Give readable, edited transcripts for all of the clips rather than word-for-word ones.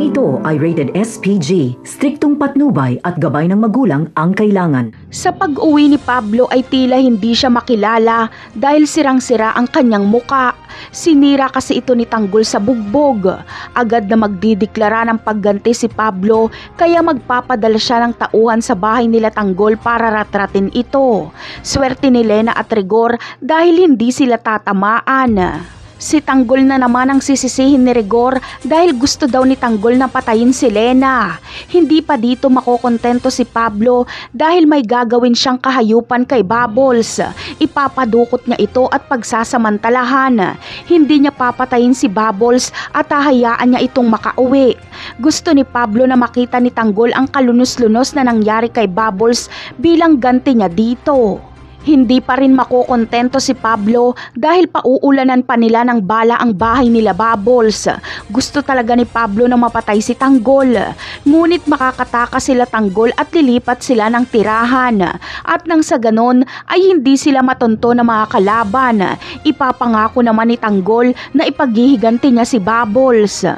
Programang ito ay rated SPG, striktong patnubay at gabay ng magulang ang kailangan. Sa pag-uwi ni Pablo ay tila hindi siya makilala dahil sirang-sira ang kanyang muka. Sinira kasi ito ni Tanggol sa bugbog. Agad na magdideklara ng pagganti si Pablo kaya magpapadala siya ng tauhan sa bahay nila Tanggol para ratratin ito. Swerte ni Lena at Rigor dahil hindi sila tatamaan. Si Tanggol na naman ang sisisihin ni Rigor dahil gusto daw ni Tanggol na patayin si Lena. Hindi pa dito makokontento si Pablo dahil may gagawin siyang kahayupan kay Bubbles. Ipapadukot niya ito at pagsasamantalahan. Hindi niya papatayin si Bubbles at hahayaan niya itong makauwi. Gusto ni Pablo na makita ni Tanggol ang kalunos-lunos na nangyari kay Bubbles bilang ganti niya dito. Hindi pa rin makokontento si Pablo dahil pauulanan pa nila ng bala ang bahay nila Bubbles. Gusto talaga ni Pablo na mapatay si Tanggol. Ngunit makakataka sila Tanggol at lilipat sila ng tirahan. At nang sa ganon ay hindi sila matonto na mga kalaban. Ipapangako naman ni Tanggol na ipaghihiganti niya si Bubbles.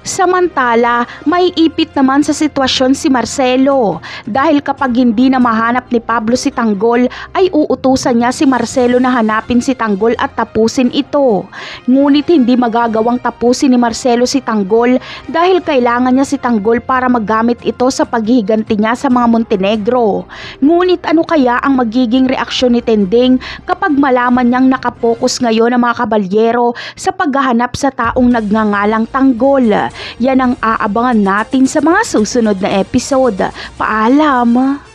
Samantala, may ipit naman sa sitwasyon si Marcelo dahil kapag hindi na mahanap ni Pablo si Tanggol ay uutusan niya si Marcelo na hanapin si Tanggol at tapusin ito. Ngunit hindi magagawang tapusin ni Marcelo si Tanggol dahil kailangan niya si Tanggol para magamit ito sa paghihiganti niya sa mga Montenegro. Ngunit ano kaya ang magiging reaksyon ni Tending kapag malaman niyang nakapokus ngayon ang mga kabalyero sa paghahanap sa taong nagngangalang Tanggol? Yan ang aabangan natin sa mga susunod na episode. Paalam!